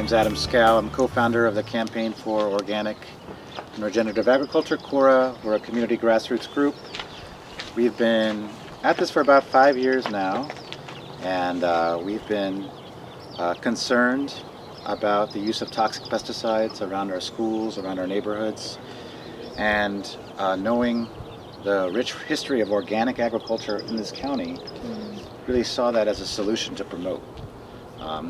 name's Adam Scow. I'm co-founder of the Campaign for Organic and Regenerative Agriculture, Cora. We're a community grassroots group. We've been at this for about 5 years now, and we've been concerned about the use of toxic pesticides around our schools, around our neighborhoods, and knowing the rich history of organic agriculture in this county, really saw that as a solution to promote.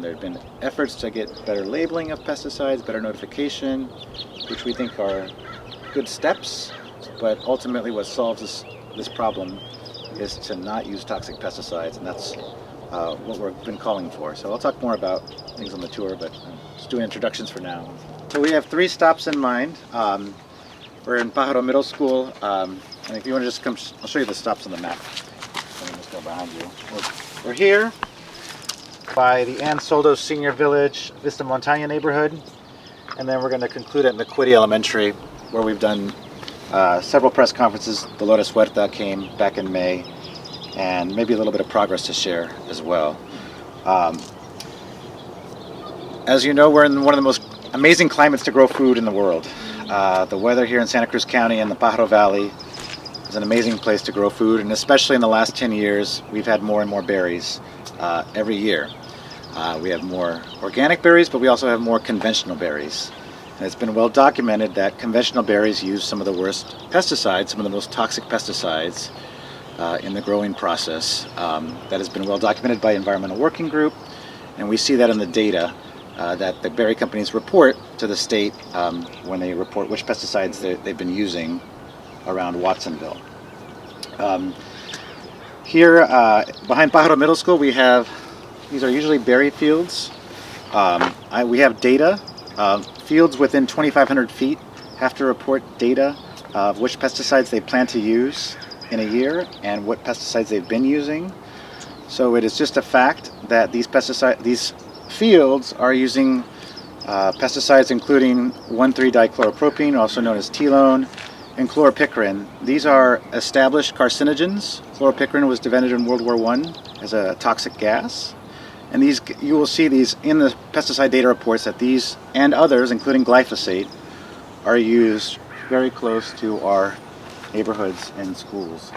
There have been efforts to get better labeling of pesticides, better notification, which we think are good steps, but ultimately what solves this problem is to not use toxic pesticides, and that's what we've been calling for. So I'll talk more about things on the tour, but I'm just doing introductions for now. So we have 3 stops in mind. We're in Pájaro Middle School, and if you want to just come, I'll show you the stops on the map. Let me just go behind you. We're here by the Ansoldo Senior Village, Vista Montana neighborhood, and then we're going to conclude at McQuitty Elementary, where we've done several press conferences. Dolores Huerta came back in May, and maybe a little bit of progress to share as well. As you know, we're in one of the most amazing climates to grow food in the world. The weather here in Santa Cruz County and the Pájaro Valley is an amazing place to grow food, and especially in the last 10 years, we've had more and more berries every year. We have more organic berries, but we also have more conventional berries. And it's been well documented that conventional berries use some of the worst pesticides, some of the most toxic pesticides in the growing process. That has been well documented by Environmental Working Group, and we see that in the data that the berry companies report to the state when they report which pesticides they've been using around Watsonville. Here behind Pájaro Middle School, we have, these are usually berry fields. We have data. Fields within 2,500 feet have to report data of which pesticides they plan to use in a year and what pesticides they've been using. So it is just a fact that these fields are using pesticides including 1,3-dichloropropene, also known as telone, and chloropicrin. These are established carcinogens. Chloropicrin was invented in World War I as a toxic gas. And these, you will see these in the pesticide data reports, that these and others, including glyphosate, are used very close to our neighborhoods and schools.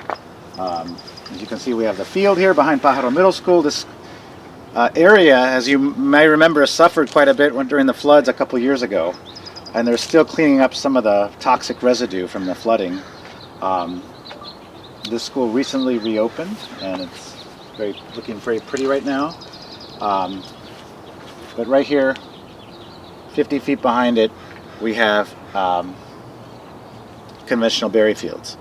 As you can see, we have the field here behind Pájaro Middle School. This area, as you may remember, suffered quite a bit during the floods a couple years ago, and they're still cleaning up some of the toxic residue from the flooding. This school recently reopened, and it's looking very pretty right now. But right here, 50 feet behind it, we have conventional berry fields.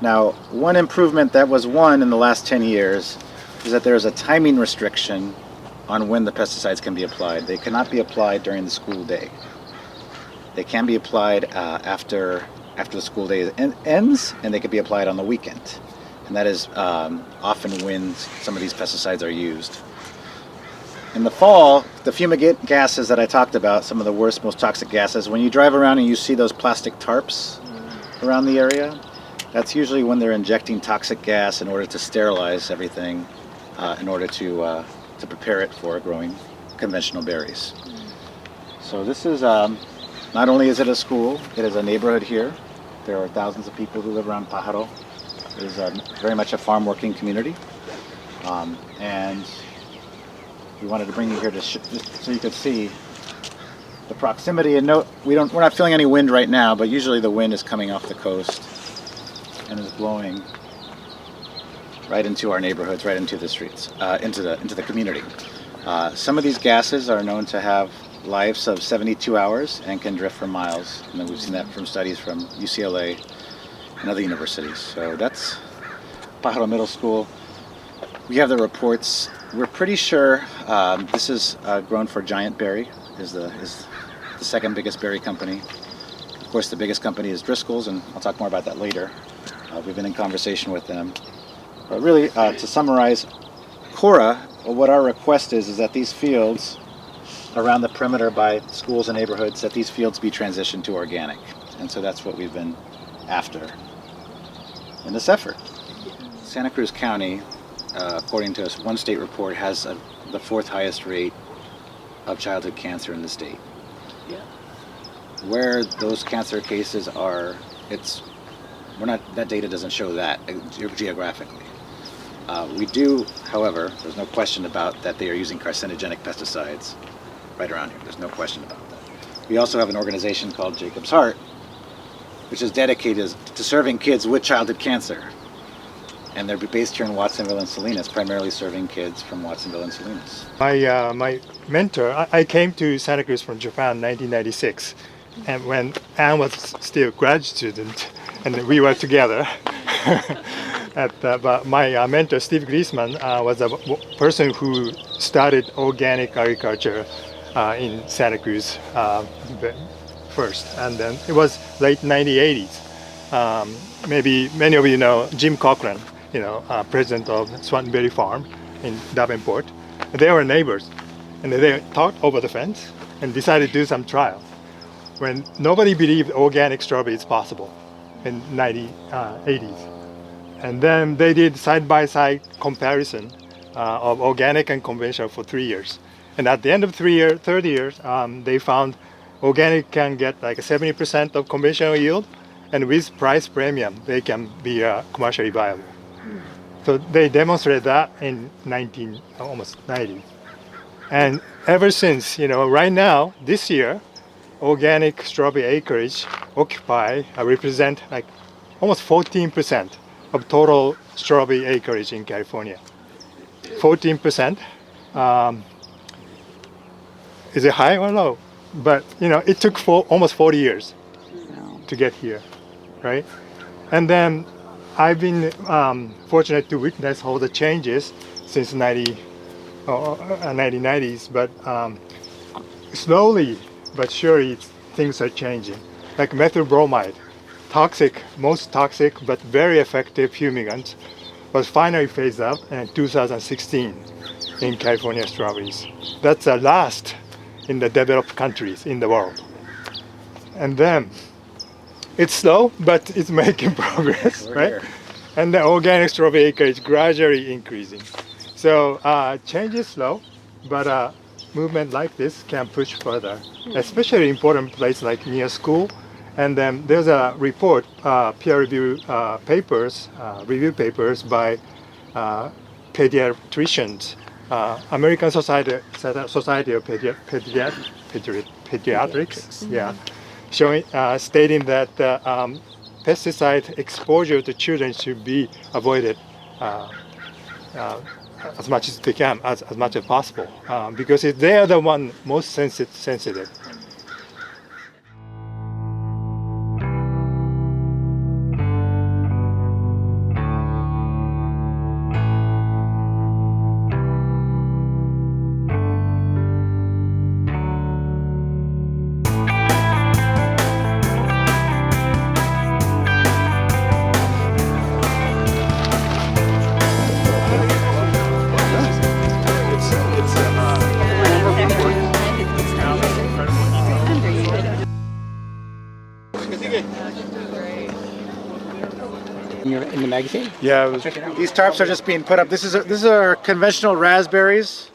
Now, one improvement that was won in the last 10 years is that there is a timing restriction on when the pesticides can be applied. They cannot be applied during the school day. They can be applied after the school day ends, and they can be applied on the weekend. And that is often when some of these pesticides are used. In the fall, the fumigate gases that I talked about, some of the worst, most toxic gases, when you drive around and you see those plastic tarps around the area, that's usually when they're injecting toxic gas in order to sterilize everything, in order to prepare it for growing conventional berries. So this is, not only is it a school, it is a neighborhood here. There are thousands of people who live around Pájaro. It is very much a farm working community. And we wanted to bring you here so you could see the proximity. And note, we're not feeling any wind right now, but usually the wind is coming off the coast and is blowing right into our neighborhoods, right into the streets, into the community. Some of these gases are known to have lives of 72 hours and can drift for miles. And we've seen that from studies from UCLA and other universities. So that's Pájaro Middle School. We have the reports. We're pretty sure this is grown for Giant Berry, is the second biggest berry company. Of course, the biggest company is Driscoll's, and I'll talk more about that later. We've been in conversation with them. But really, to summarize, Cora, what our request is that these fields around the perimeter by schools and neighborhoods, that these fields be transitioned to organic. And so that's what we've been after in this effort. Santa Cruz County, according to one state report, has the 4th highest rate of childhood cancer in the state. Yeah. Where those cancer cases are, that data doesn't show that geographically. We do, however, there's no question about that they are using carcinogenic pesticides right around here. There's no question about that. We also have an organization called Jacob's Heart, which is dedicated to serving kids with childhood cancer. And they're based here in Watsonville and Salinas, primarily serving kids from Watsonville and Salinas. My mentor, I came to Santa Cruz from Japan in 1996, and when Anne was still a grad student, and we were together. But my mentor, Steve Griezmann, was a person who started organic agriculture in Santa Cruz first, and then it was late 1980s. Maybe many of you know Jim Cochran, president of Swanberry Farm in Davenport. They were neighbors, and they talked over the fence and decided to do some trial. When nobody believed organic strawberry is possible in 1980s. And then they did side-by-side comparison of organic and conventional for 3 years. And at the end of third year, they found organic can get like 70% of conventional yield, and with price premium, they can be commercially viable. So they demonstrated that in almost 90. And ever since, right now, this year, organic strawberry acreage represent like almost 14% of total strawberry acreage in California. 14%. Is it high or low? But it took almost 40 years to get here, right? And then I've been fortunate to witness all the changes since 1990s, but slowly but surely things are changing. Like methyl bromide, most toxic but very effective fumigant, was finally phased out in 2016 in California strawberries. That's the last in the developed countries in the world. And then it's slow, but it's making progress, right? Here. And the organic strawberry acreage gradually increasing. So change is slow, but movement like this can push further, especially important place like near school. And then there's a report, peer review papers by pediatricians, American Society of Pediatrics, showing stating that pesticide exposure to children should be avoided as much as they can, as much as possible, because they are the one most sensitive. In the magazine? Yeah, These tarps are just being put up. This is our conventional raspberries.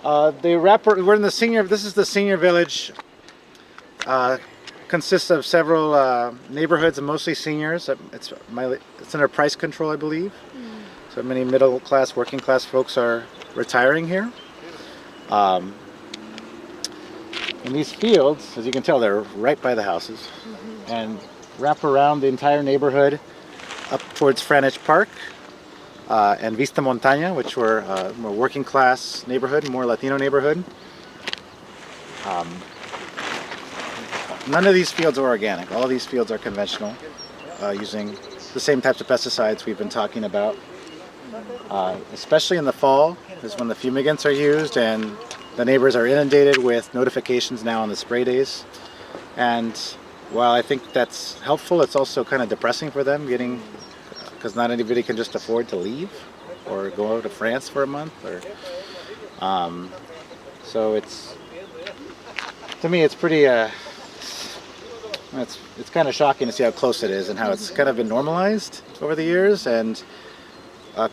We're in the senior. This is the senior village. Consists of several neighborhoods and mostly seniors. It's under price control, I believe. So many middle class, working class folks are retiring here. And these fields, as you can tell, they're right by the houses, and wrap around the entire neighborhood up towards Franich Park and Vista Montaña, which were a more working class neighborhood, more Latino neighborhood. None of these fields are organic. All of these fields are conventional, using the same types of pesticides we've been talking about. Especially in the fall is when the fumigants are used, and the neighbors are inundated with notifications now on the spray days. And while I think that's helpful, it's also kind of depressing for them, because not anybody can just afford to leave or go to France for a month. So to me, it's pretty. It's kind of shocking to see how close it is and how it's kind of been normalized over the years. And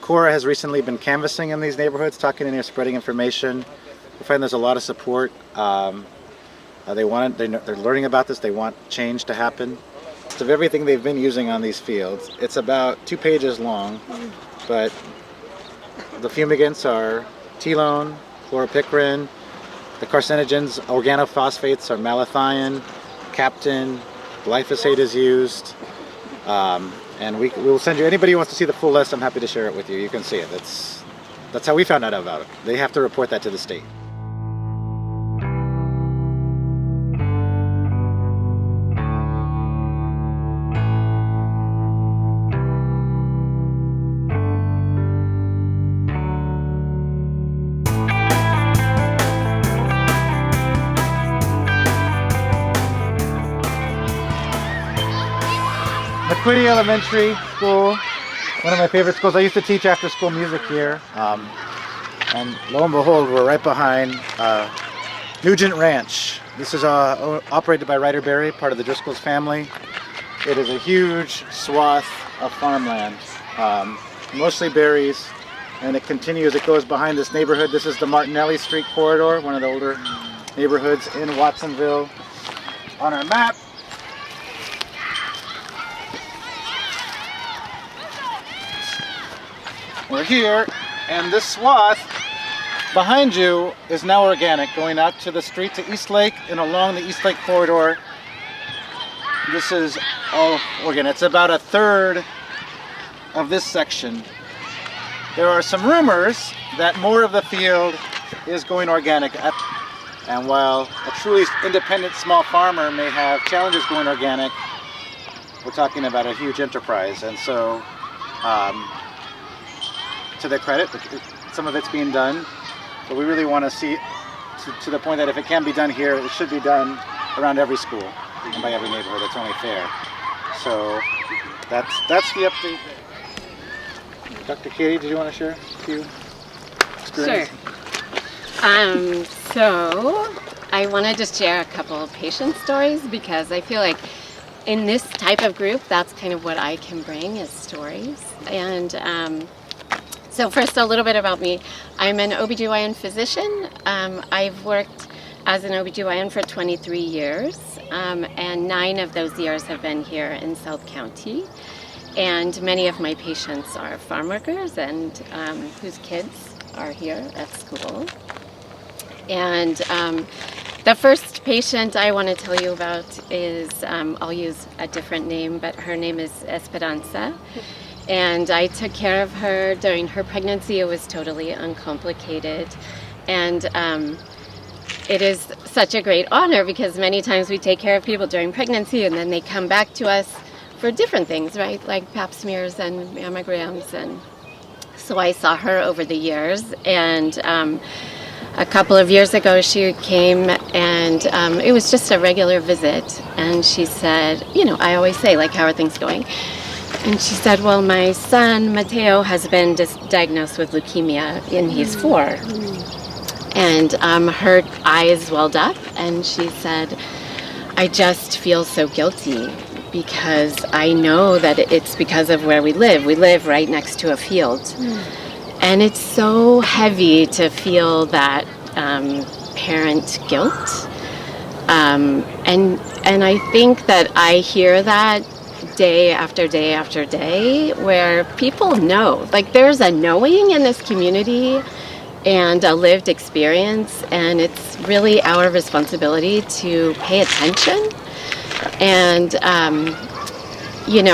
Cora has recently been canvassing in these neighborhoods, talking in here, spreading information. We find there's a lot of support. They're learning about this. They want change to happen. Of everything they've been using on these fields, it's about 2 pages long, but the fumigants are telone, chloropicrin, the carcinogens, organophosphates are malathion, captain, glyphosate is used, and we will send you, anybody who wants to see the full list, I'm happy to share it with you. You can see it. That's how we found out about it. They have to report that to the state. McQuitty Elementary School, one of my favorite schools. I used to teach after school music here, and lo and behold, we're right behind Nugent Ranch. This is operated by Ryder Berry, part of the Driscoll's family. It is a huge swath of farmland, mostly berries, and it continues. It goes behind this neighborhood. This is the Martinelli Street corridor, one of the older neighborhoods in Watsonville. On our map, we're here, and this swath behind you is now organic, going out to the street to East Lake and along the East Lake corridor. This is all organic. It's about a third of this section. There are some rumors that more of the field is going organic. And while a truly independent small farmer may have challenges going organic, we're talking about a huge enterprise. And so, to their credit, some of it's being done, but we really want to see to the point that if it can be done here, it should be done around every school and by every neighborhood. It's only fair. So that's the update. Dr. Katie, did you want to share a few experiences? Sure. So I want to just share a couple of patient stories, because I feel like in this type of group, that's kind of what I can bring is stories. And so first, a little bit about me. I'm an OBGYN physician. I've worked as an OBGYN for 23 years, and 9 of those years have been here in South County. And many of my patients are farm workers and whose kids are here at school. And the first patient I want to tell you about is, I'll use a different name, but her name is Esperanza. And I took care of her during her pregnancy. It was totally uncomplicated. And it is such a great honor, because many times we take care of people during pregnancy and then they come back to us for different things, right? Like pap smears and mammograms. And so I saw her over the years. And a couple of years ago, she came, and it was just a regular visit. And she said, I always say, like, how are things going? And she said, well, my son, Mateo, has been diagnosed with leukemia, and he's 4. And her eyes welled up, and she said, I just feel so guilty, because I know that it's because of where we live. We live right next to a field. And it's so heavy to feel that parent guilt. And I think that I hear that day after day after day, where people know, like, there's a knowing in this community and a lived experience, and it's really our responsibility to pay attention. And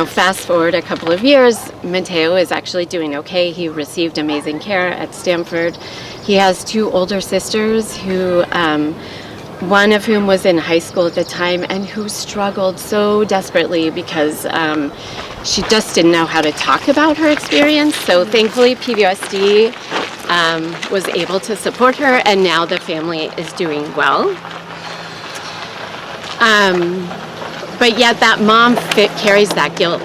fast forward a couple of years, Mateo is actually doing okay. He received amazing care at Stanford. He has 2 older sisters who one of whom was in high school at the time, and who struggled so desperately because she just didn't know how to talk about her experience. So thankfully PBSD was able to support her, and now the family is doing well. But yet that mom carries that guilt.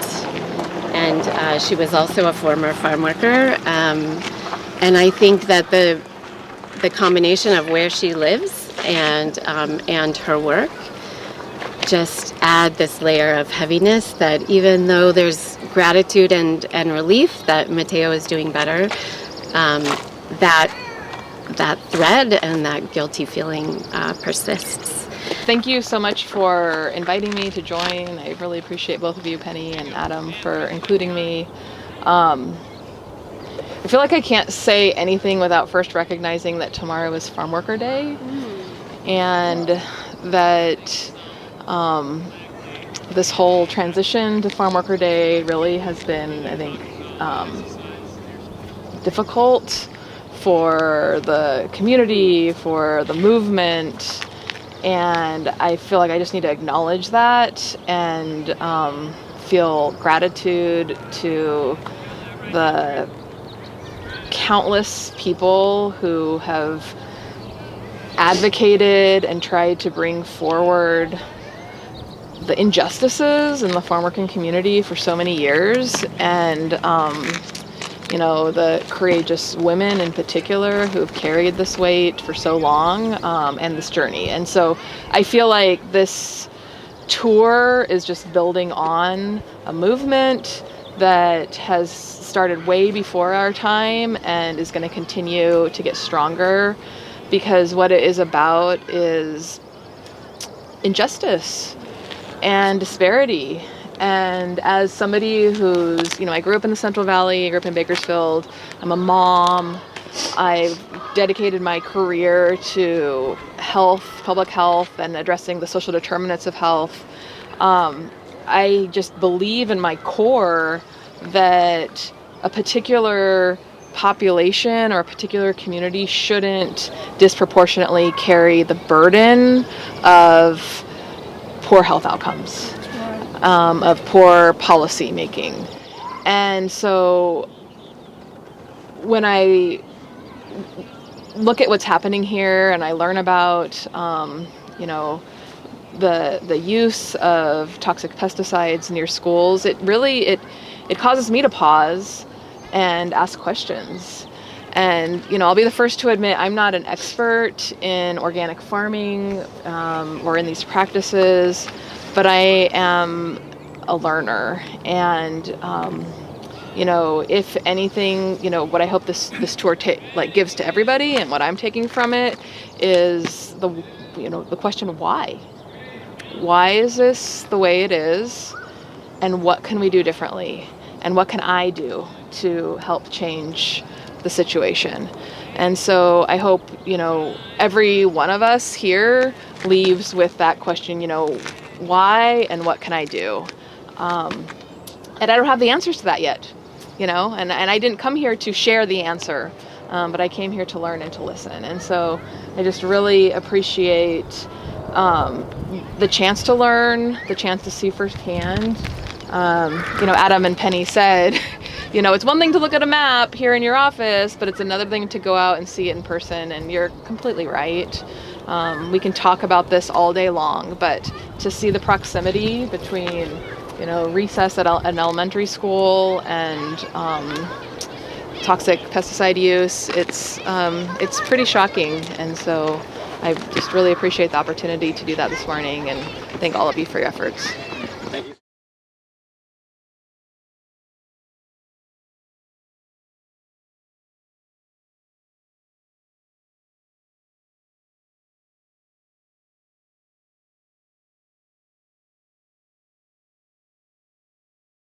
And she was also a former farm worker. And I think that the combination of where she lives and her work just add this layer of heaviness, that even though there's gratitude and relief that Mateo is doing better, that that thread and that guilty feeling persists. Thank you so much for inviting me to join. I really appreciate both of you, Penny and Adam, for including me. I feel like I can't say anything without first recognizing that tomorrow is Farm Worker Day, and that this whole transition to Farm Worker Day really has been, I think, difficult for the community, for the movement, and I feel like I just need to acknowledge that and feel gratitude to the countless people who have advocated and tried to bring forward the injustices in the farm working community for so many years, and the courageous women in particular who have carried this weight for so long, and this journey. And so I feel like this tour is just building on a movement that has started way before our time and is going to continue to get stronger, because what it is about is injustice and disparity. And as somebody who's, I grew up in the Central Valley, I grew up in Bakersfield, I'm a mom, I've dedicated my career to health, public health, and addressing the social determinants of health. I just believe in my core that a particular population or a particular community shouldn't disproportionately carry the burden of poor health outcomes, of poor policy making. And so when I look at what's happening here and I learn about, the use of toxic pesticides near schools, it causes me to pause and ask questions. And, I'll be the first to admit I'm not an expert in organic farming or in these practices, but I am a learner. And, if anything, what I hope this tour gives to everybody and what I'm taking from it is the question of why. Why is this the way it is? And what can we do differently? And what can I do to help change the situation? And so I hope, every one of us here leaves with that question, why and what can I do? And I don't have the answers to that yet, and I didn't come here to share the answer, but I came here to learn and to listen. And so I just really appreciate the chance to learn, the chance to see firsthand. Adam and Penny said, it's one thing to look at a map here in your office, but it's another thing to go out and see it in person. And you're completely right. We can talk about this all day long, but to see the proximity between, recess at an elementary school and toxic pesticide use, it's pretty shocking. And so I just really appreciate the opportunity to do that this morning, and thank all of you for your efforts. Thank you.